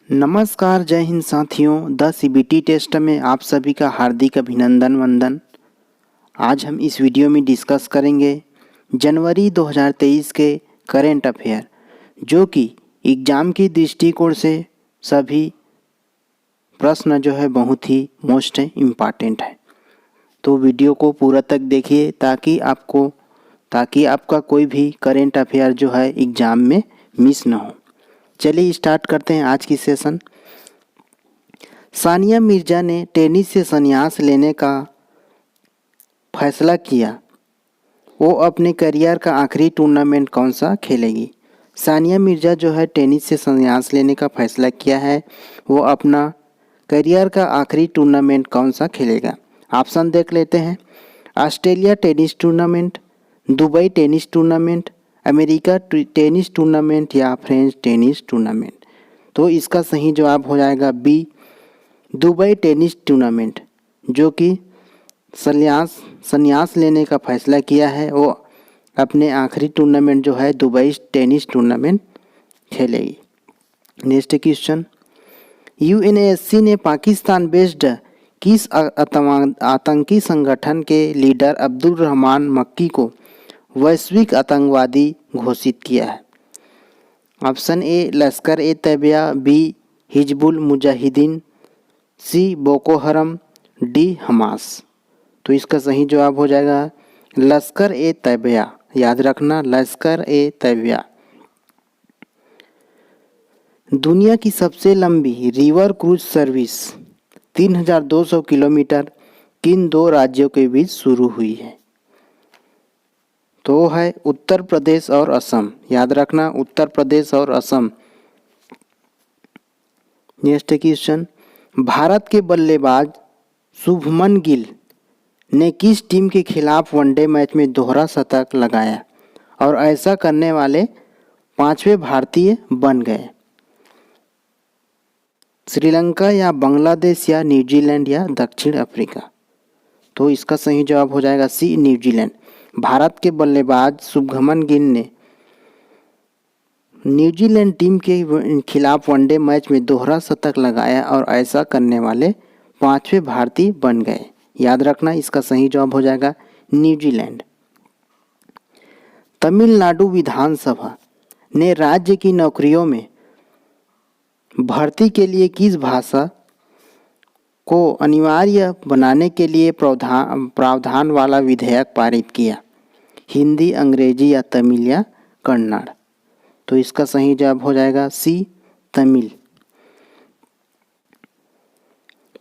नमस्कार, जय हिंद साथियों। द सीबीटी टेस्ट में आप सभी का हार्दिक अभिनंदन वंदन। आज हम इस वीडियो में डिस्कस करेंगे जनवरी 2023 के करेंट अफेयर, जो कि एग्ज़ाम की दृष्टिकोण से सभी प्रश्न जो है बहुत ही मोस्ट इम्पॉर्टेंट है। तो वीडियो को पूरा तक देखिए ताकि आपका कोई भी करेंट अफेयर जो है एग्ज़ाम में मिस ना हो। चलिए स्टार्ट करते हैं आज की सेशन। सानिया मिर्जा ने टेनिस से संन्यास लेने का फैसला किया। वो अपने करियर का आखिरी टूर्नामेंट कौन सा खेलेगी? सानिया मिर्जा जो है टेनिस से संन्यास लेने का फैसला किया है। वो अपना करियर का आखिरी टूर्नामेंट कौन सा खेलेगा? ऑप्शन देख लेते हैं। Australia tennis tournament, Dubai tennis tournament, America tennis tournament या फ्रेंच टेनिस टूर्नामेंट। तो इसका सही जवाब हो जाएगा बी, दुबई टेनिस टूर्नामेंट। जो कि संन्यास लेने का फैसला किया है, वो अपने आखिरी टूर्नामेंट जो है दुबई टेनिस टूर्नामेंट खेलेगी। नेक्स्ट क्वेश्चन, यूएनएससी ने पाकिस्तान बेस्ड किस आतंकी संगठन के लीडर अब्दुल रहमान मक्की को वैश्विक आतंकवादी घोषित किया है? ऑप्शन ए लश्कर ए तैयबा, बी हिजबुल मुजाहिदीन, सी बोको हरम, डी हमास। तो इसका सही जवाब हो जाएगा लश्कर ए तैयबा। याद रखना, लश्कर ए तैयबा। दुनिया की सबसे लंबी रिवर क्रूज सर्विस 3200 किलोमीटर किन दो राज्यों के बीच शुरू हुई है? तो है उत्तर प्रदेश और असम। याद रखना, उत्तर प्रदेश और असम। नेक्स्ट क्वेश्चन, भारत के बल्लेबाज शुभमन गिल ने किस टीम के खिलाफ वनडे मैच में दोहरा शतक लगाया और ऐसा करने वाले पांचवें भारतीय बन गए? श्रीलंका या बांग्लादेश या न्यूजीलैंड या दक्षिण अफ्रीका? तो इसका सही जवाब हो जाएगा सी, न्यूजीलैंड। भारत के बल्लेबाज शुभमन गिल ने न्यूजीलैंड टीम के खिलाफ वनडे मैच में दोहरा शतक लगाया और ऐसा करने वाले पांचवें भारतीय बन गए। याद रखना, इसका सही जवाब हो जाएगा न्यूजीलैंड। तमिलनाडु विधानसभा ने राज्य की नौकरियों में भर्ती के लिए किस भाषा को अनिवार्य बनाने के लिए प्रावधान वाला विधेयक पारित किया? हिंदी, अंग्रेजी या तमिल या कन्नड़? तो इसका सही जवाब हो जाएगा सी, तमिल।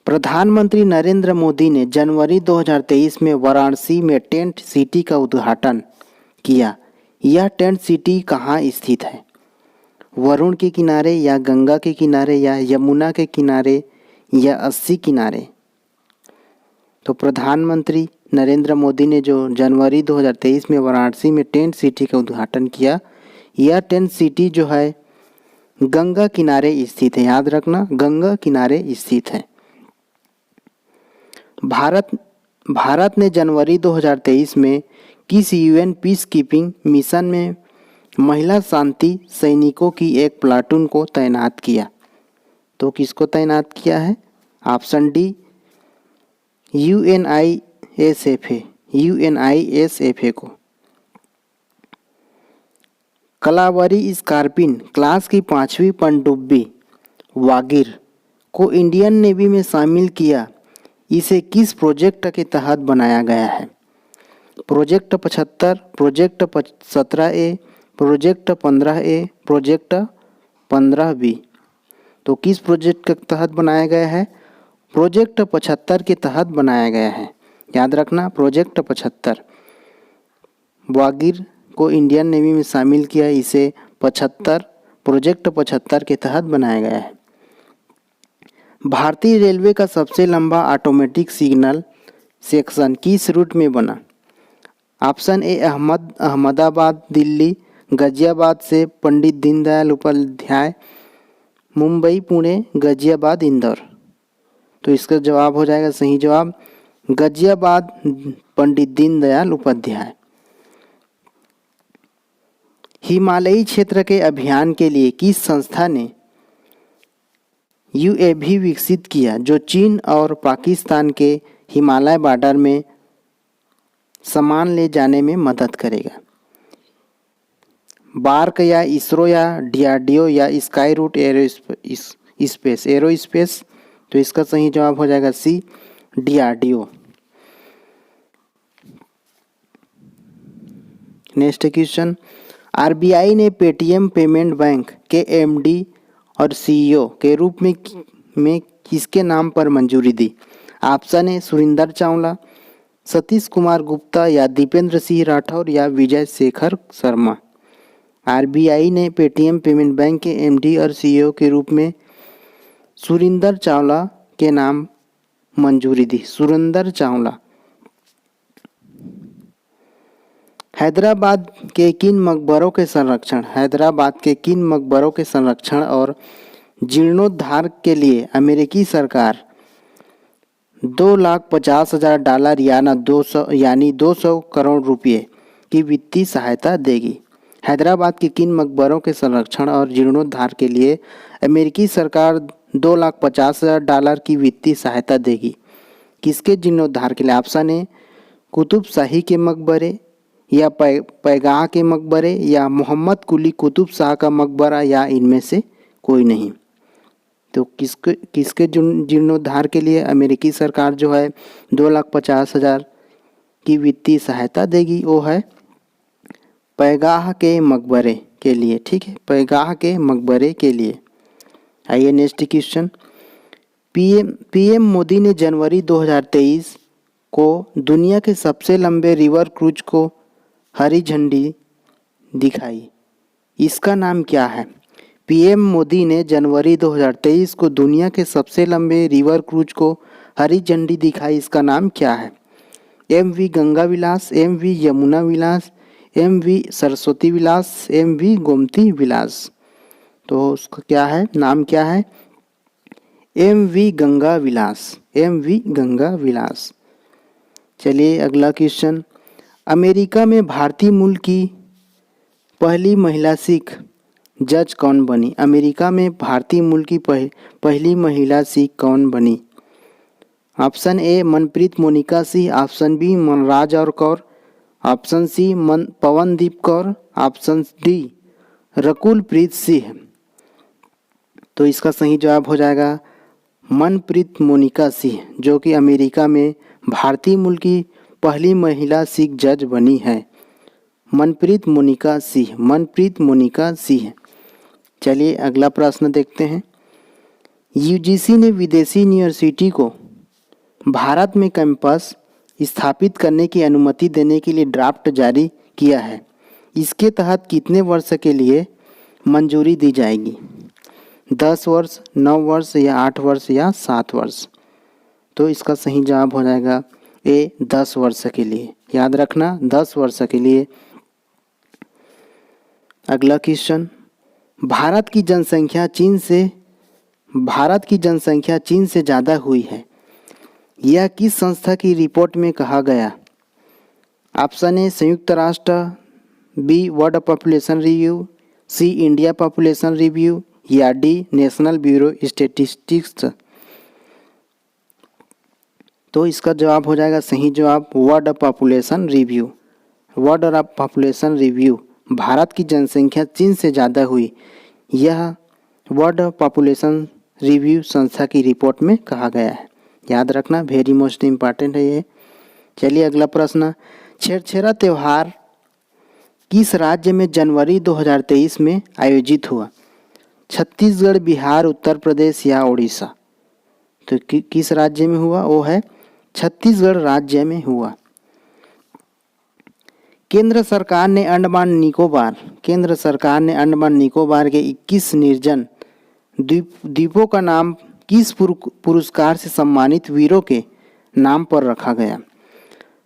प्रधानमंत्री नरेंद्र मोदी ने जनवरी 2023 में वाराणसी में टेंट सिटी का उद्घाटन किया। यह टेंट सिटी कहाँ स्थित है? वरुण के किनारे या गंगा के किनारे या यमुना के किनारे या 80 किनारे? तो प्रधानमंत्री नरेंद्र मोदी ने जो जनवरी 2023 में वाराणसी में टेंट सिटी का उद्घाटन किया, यह टेंट सिटी जो है गंगा किनारे स्थित है। याद रखना, गंगा किनारे स्थित है। भारत ने जनवरी 2023 में किस यूएन पीस कीपिंग मिशन में महिला शांति सैनिकों की एक प्लाटून को तैनात किया? तो किसको तैनात किया है? ऑप्शन डी, यूएनआईएसएफए को। कलावरी स्कॉर्पिन क्लास की 5वीं पनडुब्बी वागिर को इंडियन नेवी में शामिल किया। इसे किस प्रोजेक्ट के तहत बनाया गया है? Project 75, project 17A, project 15A, project 15B? तो किस प्रोजेक्ट के तहत बनाया गया है? प्रोजेक्ट 75 के तहत बनाया गया है। याद रखना, प्रोजेक्ट 75। वागिर को इंडियन नेवी में शामिल किया, इसे प्रोजेक्ट 75 के तहत बनाया गया है। भारतीय रेलवे का सबसे लंबा ऑटोमेटिक सिग्नल सेक्शन किस रूट में बना? ऑप्शन ए अहमदाबाद दिल्ली, गाजियाबाद से पंडित दीनदयाल उपाध्याय, मुंबई पुणे, गाजियाबाद इंदौर? तो इसका जवाब हो जाएगा सही जवाब गाजियाबाद पंडित दीनदयाल उपाध्याय। हिमालयी क्षेत्र के अभियान के लिए किस संस्था ने यूएवी विकसित किया जो चीन और पाकिस्तान के हिमालय बॉर्डर में सामान ले जाने में मदद करेगा? बार्क या इसरो या डीआरडीओ या स्काई रूट एरोस्पेस? तो इसका सही जवाब हो जाएगा सी, डीआरडीओ। नेक्स्ट क्वेश्चन, आरबीआई ने पेटीएम पेमेंट बैंक के एमडी और सीईओ के रूप में किसके नाम पर मंजूरी दी? ऑप्शन ए सुरिंदर चावला, सतीश कुमार गुप्ता या दीपेंद्र सिंह राठौर या विजय शेखर शर्मा। आरबीआई ने पेटीएम पेमेंट बैंक के एमडी और सीईओ के रूप में सुरिंदर चावला के नाम मंजूरी दी। सुरिंदर चावला। हैदराबाद के किन मकबरों के संरक्षण और जीर्णोद्धार के लिए अमेरिकी सरकार $250,000 यानी 200 करोड़ रुपये की वित्तीय सहायता देगी? हैदराबाद के किन मकबरों के संरक्षण और जीर्णोद्धार के लिए अमेरिकी सरकार $250,000 की वित्तीय सहायता देगी? किसके जीर्णोद्धार के लिए? ऑप्शन ए कुतुब शाही के मकबरे या पैगाह के मकबरे या मोहम्मद कुली कुतुब शाह का मकबरा या इनमें से कोई नहीं। तो किसके जीर्णोद्धार के लिए अमेरिकी सरकार जो है 250,000 की वित्तीय सहायता देगी? वो है पैगाह के मकबरे के लिए। ठीक है, पैगाह के मकबरे के लिए। आइए नेक्स्ट क्वेश्चन, पीएम मोदी ने जनवरी 2023 को दुनिया के सबसे लंबे रिवर क्रूज को हरी झंडी दिखाई, इसका नाम क्या है? पीएम मोदी ने जनवरी 2023 को दुनिया के सबसे लंबे रिवर क्रूज को हरी झंडी दिखाई, इसका नाम क्या है? एमवी गंगा विलास, एमवी यमुना विलास, एमवी सरस्वती विलास, एमवी गोमती विलास। तो उसका क्या है, नाम क्या है? एमवी गंगा विलास, एमवी गंगा विलास। चलिए अगला क्वेश्चन, अमेरिका में भारतीय मूल की पहली महिला सिख जज कौन बनी? अमेरिका में भारतीय मूल की पहली महिला सिख कौन बनी? Option A Manpreet Monica Singh, option B Manraj और Kaur, option C Pavandeep Kaur, option D Rakulpreet Singh. तो इसका सही जवाब हो जाएगा मनप्रीत मोनिका सिंह, जो कि अमेरिका में भारतीय मूल की पहली महिला सिख जज बनी है। Manpreet Monica Singh, Manpreet Monica Singh. चलिए अगला प्रश्न देखते हैं, यूजीसी ने विदेशी यूनिवर्सिटी को भारत में कैंपस स्थापित करने की अनुमति देने के लिए ड्राफ्ट जारी किया है। इसके तहत कितने वर्ष के लिए मंजूरी दी जाएगी? 10 वर्ष, 9 वर्ष या 8 वर्ष या 7 वर्ष? तो इसका सही जवाब हो जाएगा ए 10 वर्ष के लिए। याद रखना 10 वर्ष के लिए। अगला क्वेश्चन, भारत की जनसंख्या चीन से ज़्यादा हुई है, यह किस संस्था की रिपोर्ट में कहा गया? ऑप्शन ए संयुक्त राष्ट्र, बी वर्ल्ड पॉपुलेशन रिव्यू, सी इंडिया पॉपुलेशन रिव्यू या डी नेशनल ब्यूरो स्टैटिस्टिक्स। तो इसका जवाब हो जाएगा सही जवाब world population review. World population review, Bharat की जनसंख्या चीन से ज़्यादा हुई, यह वर्ल्ड पॉपुलेशन रिव्यू संस्था की रिपोर्ट में कहा गया है। याद रखना, वेरी मोस्ट इम्पॉर्टेंट है ये। चलिए अगला प्रश्न, छेरछेरा त्यौहार किस राज्य में जनवरी 2023 में आयोजित हुआ? छत्तीसगढ़, बिहार, उत्तर प्रदेश या उड़ीसा? तो किस राज्य में हुआ? वो है छत्तीसगढ़ राज्य में हुआ। केंद्र सरकार ने अंडमान निकोबार के 21 निर्जन द्वीपों का नाम किस पुरस्कार से सम्मानित वीरों के नाम पर रखा गया?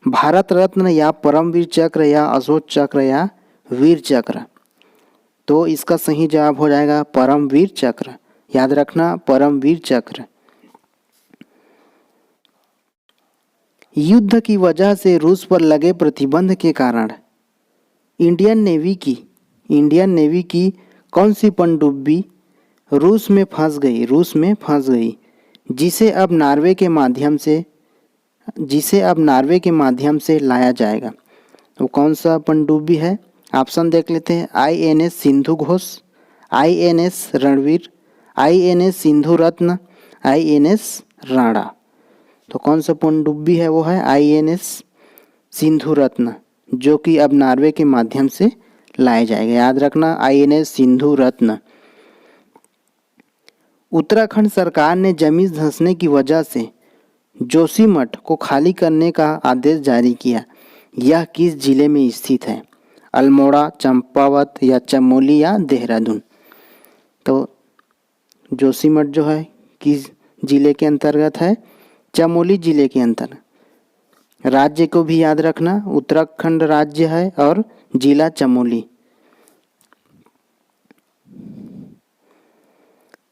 भारत रत्न या परमवीर चक्र या अशोक चक्र या वीर चक्र? तो इसका सही जवाब हो जाएगा परमवीर चक्र। याद रखना, परमवीर चक्र। युद्ध की वजह से रूस पर लगे प्रतिबंध के कारण इंडियन नेवी की कौन सी पनडुब्बी रूस में फंस गई, जिसे अब नॉर्वे के माध्यम से लाया जाएगा। तो कौन सा पनडुब्बी है? ऑप्शन देख लेते हैं। INS Sindhu Ghosh, INS Ranveer, INS Sindhu रत्न, INS राणा। तो कौन सा पनडुब्बी है? वो है INS सिंधु रत्न, जो कि अब नॉर्वे के माध्यम से लाया जाएगा। याद रखना, INS सिंधु रत्न। उत्तराखंड सरकार ने जमीन धंसने की वजह से जोशीमठ को खाली करने का आदेश जारी किया। यह किस जिले में स्थित है? अल्मोड़ा, चंपावत या चमोली या देहरादून। तो जोशीमठ जो है किस जिले के अंतर्गत है? चमोली जिले के अंतर्गत। राज्य को भी याद रखना, उत्तराखंड राज्य है और जिला चमोली।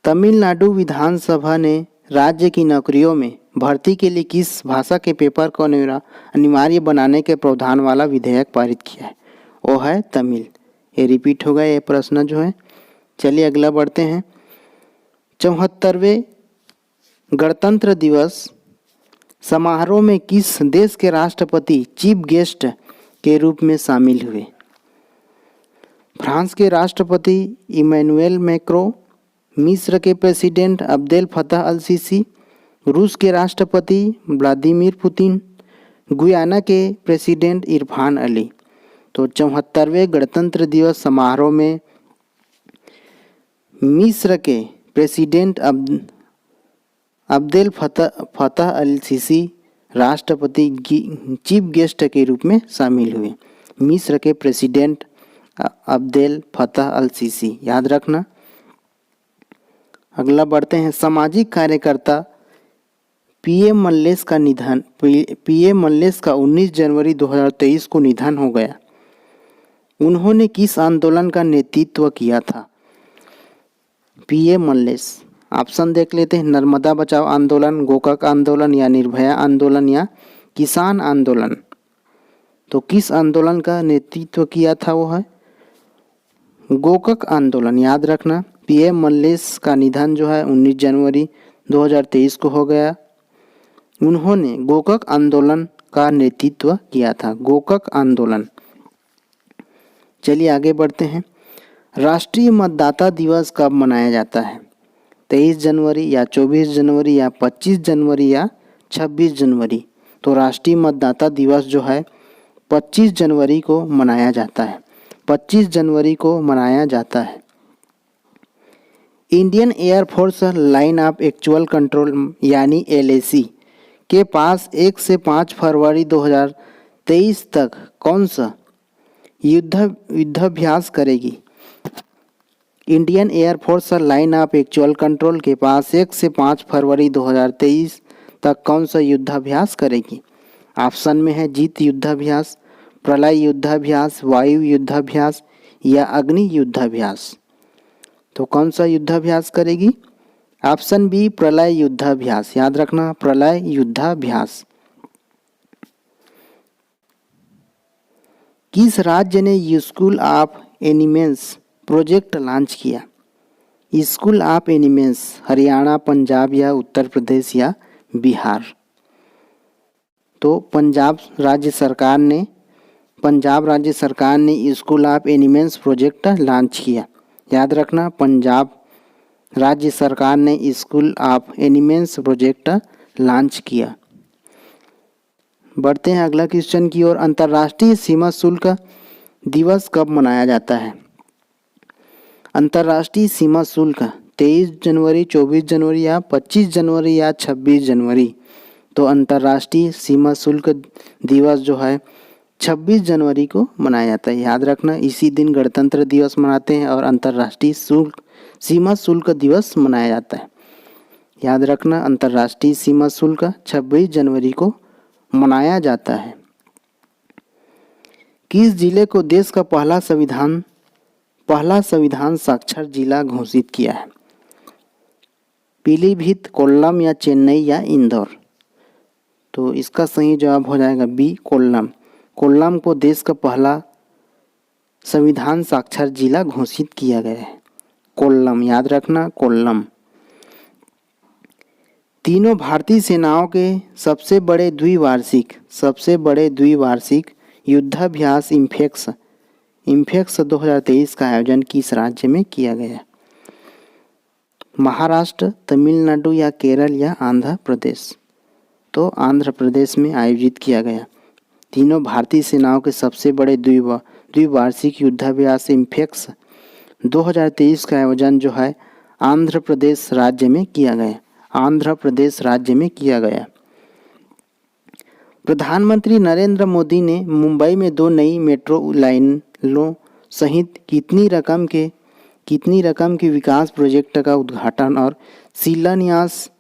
तमिलनाडु विधानसभा ने राज्य की नौकरियों में भर्ती के लिए किस भाषा के पेपर को अनिवार्य बनाने के प्रावधान वाला विधेयक पारित किया है? वो है तमिल। ये रिपीट होगा ये प्रश्न जो है। चलिए अगला बढ़ते हैं। 74वें गणतंत्र दिवस समारोह में किस देश के राष्ट्रपति चीफ गेस्ट के रूप में शामिल हुए? फ्रांस के राष्ट्रपति इमैनुएल मैक्रों, मिस्र के प्रेसिडेंट अब्देल फतह अल सीसी, रूस के राष्ट्रपति व्लादिमीर पुतिन, गुयाना के प्रेसिडेंट इरफान अली। तो 74वें गणतंत्र दिवस समारोह में मिस्र के प्रेसिडेंट अब्देल फतह अल सीसी राष्ट्रपति चीफ गेस्ट के रूप में शामिल हुए। मिस्र के प्रेसिडेंट अब्देल फतह अल सीसी, याद रखना। अगला बढ़ते हैं। सामाजिक कार्यकर्ता PM मल्लेश का 19 जनवरी 2023 को निधन हो गया। उन्होंने किस आंदोलन का नेतृत्व किया था? PM मल्लेश। ऑप्शन देख लेते हैं। नर्मदा बचाओ आंदोलन, गोकाक आंदोलन या निर्भया आंदोलन या किसान आंदोलन। तो किस आंदोलन का नेतृत्व किया था? वो है गोकाक आंदोलन, याद रखना। PM मल्लेश का निधन जो है 19 जनवरी 2023 को हो गया। उन्होंने गोकाक आंदोलन का नेतृत्व किया था, गोकाक आंदोलन। चलिए आगे बढ़ते हैं। राष्ट्रीय मतदाता दिवस कब मनाया जाता है? 23 जनवरी या 24 जनवरी या 25 जनवरी या 26 जनवरी। तो राष्ट्रीय मतदाता दिवस जो है 25 जनवरी को मनाया जाता है। 25 जनवरी को मनाया जाता है। Indian air force line of actual control यानी LAC के पास 1 से 5 फरवरी 2023 तक कौन सा युद्धाभ्यास करेगी? Indian air force line of actual control के पास 1 से 5 फरवरी 2023 तक कौन सा युद्धाभ्यास करेगी? ऑप्शन में है जीत युद्धाभ्यास, प्रलय युद्धाभ्यास, वायु युद्धाभ्यास या अग्नि युद्धाभ्यास। तो कौन सा युद्धाभ्यास करेगी? ऑप्शन बी प्रलय युद्धाभ्यास, याद रखना, प्रलय युद्धाभ्यास। किस राज्य ने school of animals project launch किया? School of animals Haryana, Punjab या उत्तर प्रदेश या बिहार। तो पंजाब राज्य सरकार ने school of animals project launch किया। याद रखना, पंजाब राज्य सरकार ने school of animals project launch किया। बढ़ते हैं अगला क्वेश्चन की ओर। अंतर्राष्ट्रीय सीमा शुल्क दिवस कब मनाया जाता है? अंतर्राष्ट्रीय सीमा शुल्क 23 जनवरी, 24 जनवरी या 25 जनवरी या 26 जनवरी। तो अंतर्राष्ट्रीय सीमा शुल्क दिवस जो है 26 जनवरी को मनाया जाता है। याद रखना, इसी दिन गणतंत्र दिवस मनाते हैं और अंतर्राष्ट्रीय सीमा शुल्क दिवस मनाया जाता है। याद रखना, अंतर्राष्ट्रीय सीमा शुल्क 26 जनवरी को मनाया जाता है। किस जिले को देश का पहला संविधान साक्षर जिला घोषित किया है? पीलीभीत, कोल्लम या चेन्नई या इंदौर। तो इसका सही जवाब हो जाएगा बी कोल्लम। कोल्लम को देश का पहला संविधान साक्षर जिला घोषित किया गया है। कोल्लम, याद रखना कोल्लम। तीनों भारतीय सेनाओं के सबसे बड़े द्विवार्षिक युद्धाभ्यास इम्फेक्स 2023 का आयोजन किस राज्य में किया गया? महाराष्ट्र, तमिलनाडु या केरल या आंध्र प्रदेश? तो आंध्र प्रदेश में आयोजित किया गया। तीनों भारतीय सेनाओं के सबसे बड़े द्विवार्षिक युद्धाभ्यास इम्फेक्स 2023 का आयोजन जो है आंध्र प्रदेश राज्य में किया गया। प्रधानमंत्री नरेंद्र मोदी ने मुंबई में 2 नई मेट्रो लाइनों सहित कितनी रकम के विकास प्रोजेक्ट का उद्घाटन और शिलान्यास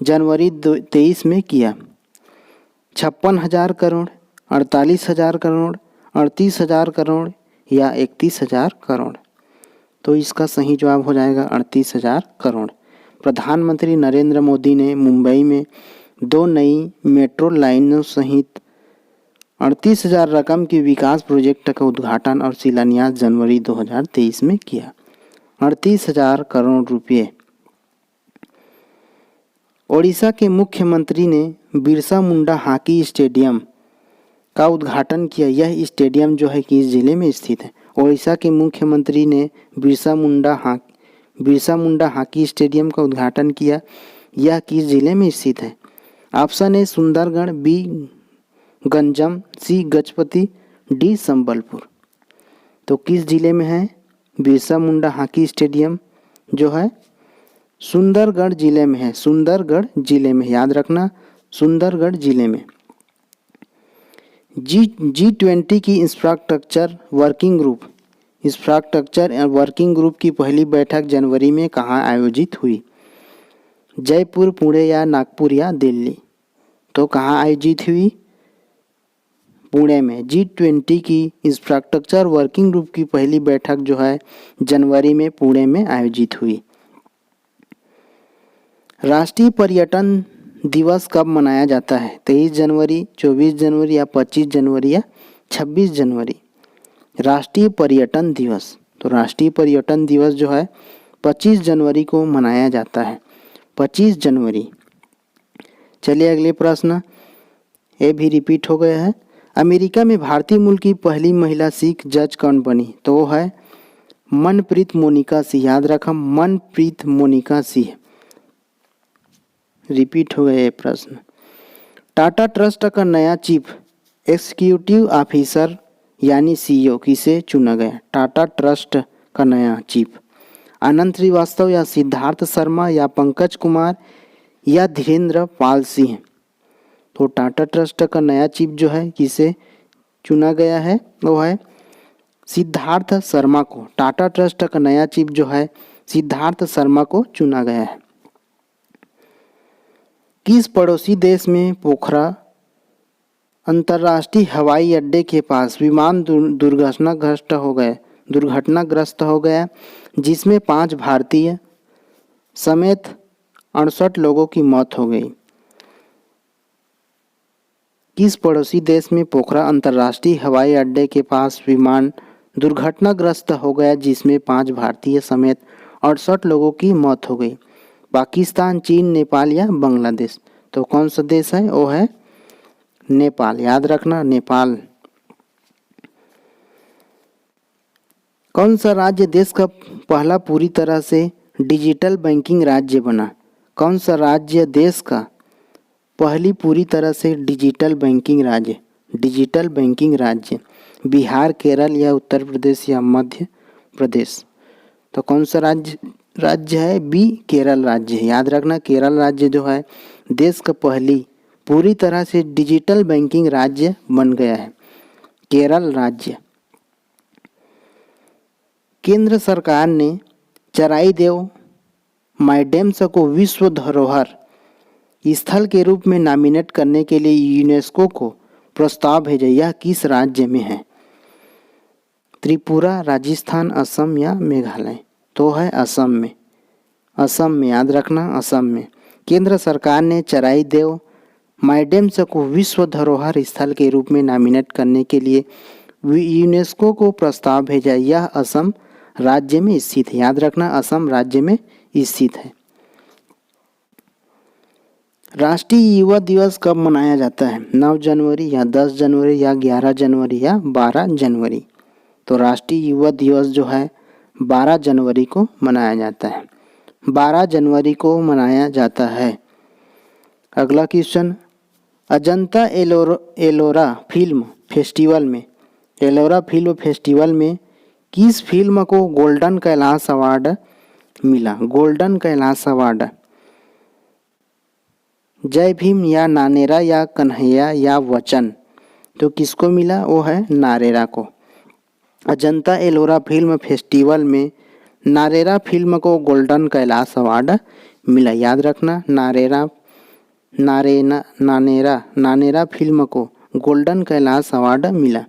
जनवरी 23 में किया? 56,000 करोड़, 48,000 करोड़, 38,000 करोड़ या 31,000 करोड़? तो इसका सही जवाब हो जाएगा 38,000 करोड़। प्रधानमंत्री नरेंद्र मोदी ने मुंबई में 2 नई मेट्रो लाइनों सहित 38,000 रकम के विकास प्रोजेक्ट का उद्घाटन और शिलान्यास जनवरी 2023 में किया। 38,000 करोड़ रुपये। ओडिशा के मुख्यमंत्री ने बिरसा मुंडा हॉकी स्टेडियम का उद्घाटन किया। यह स्टेडियम जो है किस जिले में स्थित है? ओडिशा के मुख्यमंत्री ने बिरसा मुंडा हॉकी स्टेडियम का उद्घाटन किया। यह किस जिले में स्थित है? Option A Sundargarh, B Ganjam, C Gajapati, D Sambalpur. तो किस जिले में है बिरसा मुंडा हॉकी स्टेडियम? जो है सुंदरगढ़ जिले में है। याद रखना सुंदरगढ़ जिले में। G20 की इंफ्रास्ट्रक्चर वर्किंग ग्रुप की पहली बैठक जनवरी में कहाँ आयोजित हुई? जयपुर, पुणे या नागपुर या दिल्ली? तो कहाँ आयोजित हुई? पुणे में। G20 की इंफ्रास्ट्रक्चर वर्किंग ग्रुप की पहली बैठक जो है जनवरी में पुणे में आयोजित हुई। राष्ट्रीय पर्यटन दिवस कब मनाया जाता है? 23 जनवरी, 24 जनवरी या 25 जनवरी या 26 जनवरी? राष्ट्रीय पर्यटन दिवस, तो राष्ट्रीय पर्यटन दिवस जो है 25 जनवरी को मनाया जाता है। 25 जनवरी। चलिए अगले प्रश्न, ये भी रिपीट हो गया है। अमेरिका में भारतीय मूल की पहली महिला सिख जज कौन बनी? तो वो है मनप्रीत मोनिका सिंह। याद रखा मनप्रीत मोनिका सिंह। रिपीट हो गया ये प्रश्न। टाटा ट्रस्ट का नया चीफ एग्जीक्यूटिव ऑफिसर यानी सीईओ किसे चुना गया? टाटा ट्रस्ट का नया चीफ आनंद श्रीवास्तव या सिद्धार्थ शर्मा या पंकज कुमार या धीरेन्द्र पाल सिंह? तो टाटा ट्रस्ट का नया चीफ जो है किसे चुना गया है? वो है सिद्धार्थ शर्मा को। टाटा ट्रस्ट का नया चीफ जो है सिद्धार्थ शर्मा को चुना गया है। किस पड़ोसी देश में पोखरा अंतर्राष्ट्रीय हवाई अड्डे के पास विमान दुर्घटनाग्रस्त हो गया जिसमें 5 भारतीय समेत 68 लोगों की मौत हो गई? किस पड़ोसी देश में पोखरा अंतर्राष्ट्रीय हवाई अड्डे के पास विमान दुर्घटनाग्रस्त हो गया जिसमें 5 भारतीय समेत 68 लोगों की मौत हो गई? पाकिस्तान, चीन, नेपाल या बांग्लादेश? तो कौन सा देश है? वो है नेपाल। याद रखना नेपाल। कौन सा राज्य देश का पहला पूरी तरह से डिजिटल बैंकिंग राज्य बना? कौन सा राज्य देश का पहली पूरी तरह से डिजिटल बैंकिंग राज्य? बिहार, केरल या उत्तर प्रदेश या मध्य प्रदेश? तो कौन सा राज्य है? बी केरल राज्य है। याद रखना केरल राज्य जो है देश का पहली पूरी तरह से डिजिटल बैंकिंग राज्य बन गया है, केरल राज्य। केंद्र सरकार ने चराईदेव माइडेम्स को विश्व धरोहर स्थल के रूप में नॉमिनेट करने के लिए यूनेस्को को प्रस्ताव भेजा। यह किस राज्य में है? त्रिपुरा, राजस्थान, असम या मेघालय? तो है असम में। याद रखना असम में। केंद्र सरकार ने चराईदेव माइडेम्स को विश्व धरोहर स्थल के रूप में नॉमिनेट करने के लिए यूनेस्को को प्रस्ताव भेजा। यह असम राज्य में स्थित है। याद रखना, असम राज्य में स्थित है। राष्ट्रीय युवा दिवस कब मनाया जाता है? 9 जनवरी या 10 जनवरी या 11 जनवरी या 12 जनवरी? तो राष्ट्रीय युवा दिवस जो है 12 जनवरी को मनाया जाता है। 12 जनवरी को मनाया जाता है। अगला question, Ajanta Ellora film festival में किस फिल्म को गोल्डन कैलाश अवार्ड मिला? गोल्डन कैलाश अवार्ड जय भीम या नानेरा या कन्हैया या वचन? तो किसको मिला? वो है नारेरा को। अजंता एलोरा फिल्म फेस्टिवल में नारेरा फिल्म को गोल्डन कैलाश अवार्ड मिला। याद रखना, नानेरा फिल्म को गोल्डन कैलाश अवार्ड मिला।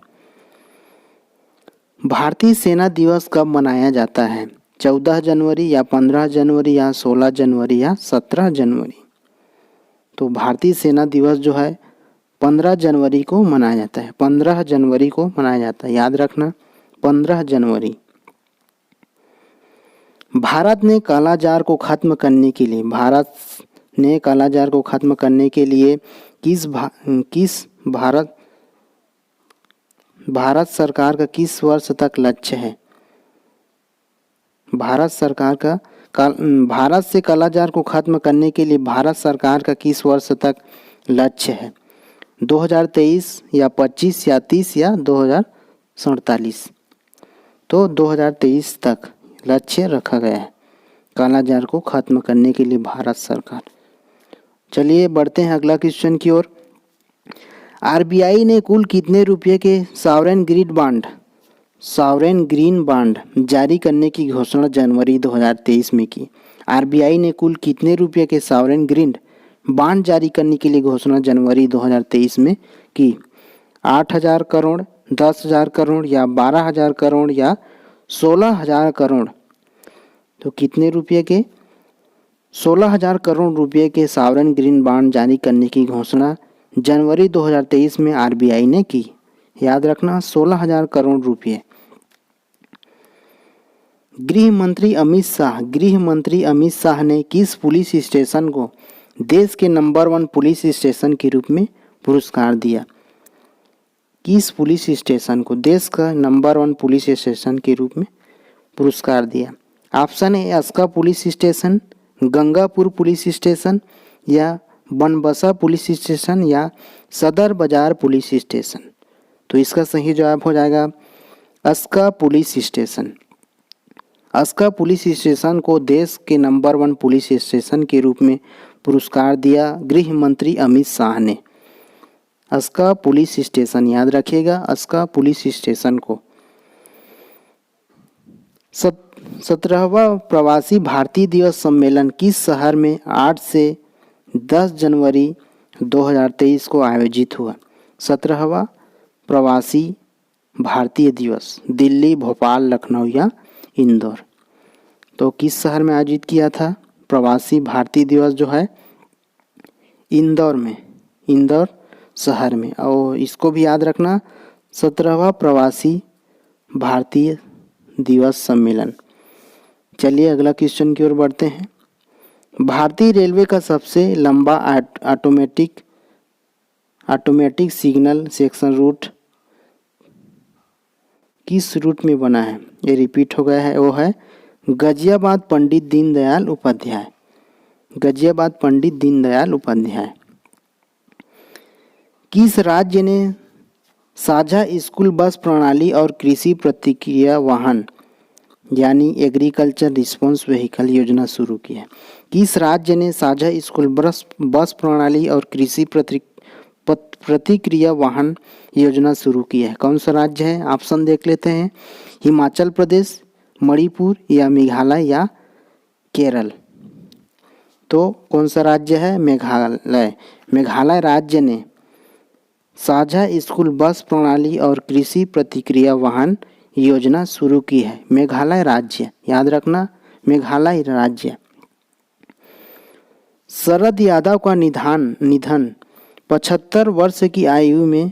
भारतीय सेना दिवस कब मनाया जाता है? 14 जनवरी या 15 जनवरी या 16 जनवरी या 17 जनवरी? तो भारतीय सेना दिवस जो है 15 जनवरी को मनाया जाता है। 15 जनवरी को मनाया जाता है। याद रखना, 15 जनवरी। भारत ने कालाजार को खत्म करने के लिए भारत सरकार का किस वर्ष तक लक्ष्य है? भारत से कालाजार को खत्म करने के लिए भारत सरकार का किस वर्ष तक लक्ष्य है? 2023 या 25 या 30 या 2047? तो 2023 तक लक्ष्य रखा गया है कालाजार को खत्म करने के लिए भारत सरकार। चलिए बढ़ते हैं अगला क्वेश्चन की ओर। आरबीआई ने कुल कितने रुपए के सॉवरेन ग्रीन बॉन्ड जारी करने की घोषणा जनवरी 2023 में की? आरबीआई ने कुल कितने रुपए के सॉवरेन ग्रीन बॉन्ड जारी करने के लिए घोषणा जनवरी 2023 में की? 8,000 करोड़, 10,000 करोड़ या 12,000 करोड़ या 16,000 करोड़? तो कितने रुपए के? 16,000 करोड़ रुपए के सॉवरेन ग्रीन बॉन्ड जारी करने की घोषणा जनवरी 2023 में आरबीआई ने की। याद रखना, 16,000 करोड़ रुपए। गृह मंत्री अमित शाह ने किस पुलिस स्टेशन को देश के नंबर 1 पुलिस स्टेशन के रूप में पुरस्कार दिया? किस पुलिस स्टेशन को देश का नंबर 1 पुलिस स्टेशन के रूप में पुरस्कार दिया? Option A Aska police station, Gangapur police station या बनबसा पुलिस स्टेशन या सदर बाजार पुलिस स्टेशन? तो इसका सही जवाब हो जाएगा Aska police station. Aska police station को देश के नंबर 1 पुलिस स्टेशन के रूप में पुरस्कार दिया गृह मंत्री अमित शाह ने। अस्का पुलिस स्टेशन, याद रखिएगा अस्का पुलिस स्टेशन को। 17वां प्रवासी भारतीय दिवस सम्मेलन किस शहर में 8 से 10 जनवरी 2023 को आयोजित हुआ? 17वां प्रवासी भारतीय दिवस दिल्ली, भोपाल, लखनऊ या इंदौर? तो किस शहर में आयोजित किया था प्रवासी भारतीय दिवस जो है? इंदौर शहर में। और इसको भी याद रखना, 17वां प्रवासी भारतीय दिवस सम्मेलन। चलिए अगला क्वेश्चन की ओर बढ़ते हैं। भारतीय रेलवे का सबसे लंबा ऑटोमेटिक सिग्नल सेक्शन रूट किस रूट में बना है? ये रिपीट हो गया है, वो है गाजियाबाद पंडित दीनदयाल उपाध्याय। किस राज्य ने साझा स्कूल बस प्रणाली और कृषि प्रतिक्रिया वाहन यानी एग्रीकल्चर रिस्पॉन्स व्हीकल योजना शुरू की है? किस राज्य ने साझा स्कूल बस प्रणाली और कृषि प्रतिक्रिया वाहन योजना शुरू की है? कौन सा राज्य है? ऑप्शन देख लेते हैं। हिमाचल प्रदेश, मणिपुर या मेघालय या केरल? तो कौन सा राज्य है? मेघालय राज्य ने साझा स्कूल बस प्रणाली और कृषि प्रतिक्रिया वाहन योजना शुरू की है। मेघालय राज्य, याद रखना मेघालय राज्य। शरद यादव का निधन 75 वर्ष की आयु में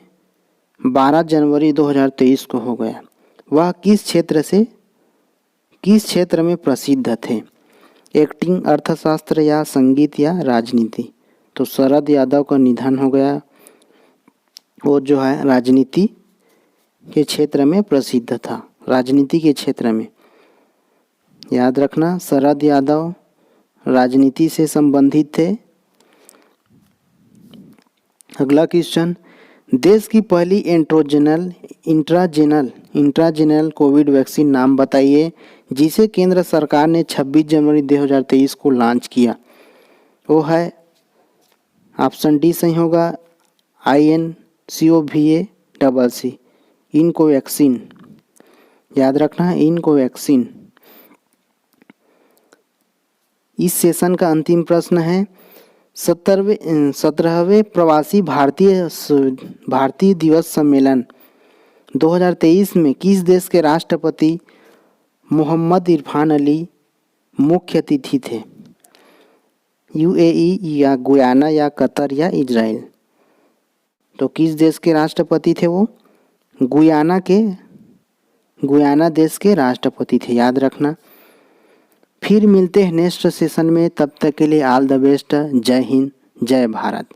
12 जनवरी 2023 को हो गया। वह किस क्षेत्र से किस क्षेत्र में प्रसिद्ध थे? एक्टिंग, अर्थशास्त्र या संगीत या राजनीति? तो शरद यादव का निधन हो गया। वो जो है राजनीति के क्षेत्र में प्रसिद्ध था, राजनीति के क्षेत्र में। याद रखना, शरद यादव राजनीति से संबंधित थे। अगला क्वेश्चन, देश की पहली इंट्राजेनल कोविड वैक्सीन नाम बताइए जिसे केंद्र सरकार ने 26 जनवरी 2023 को लॉन्च किया। वो है ऑप्शन डी सही होगा, INCOVACC, इनकोवैक्सीन। याद रखना, इनकोवैक्सीन। इस सेशन का अंतिम प्रश्न है, 17वें प्रवासी भारतीय दिवस सम्मेलन 2023 में किस देश के राष्ट्रपति मोहम्मद इरफान अली मुख्य अतिथि थे? UAE या गुयाना या कतर या इजराइल? तो किस देश के राष्ट्रपति थे वो? गुयाना देश के राष्ट्रपति थे। याद रखना। फिर मिलते हैं नेक्स्ट सेशन में, तब तक के लिए ऑल द बेस्ट। जय हिंद, जय भारत।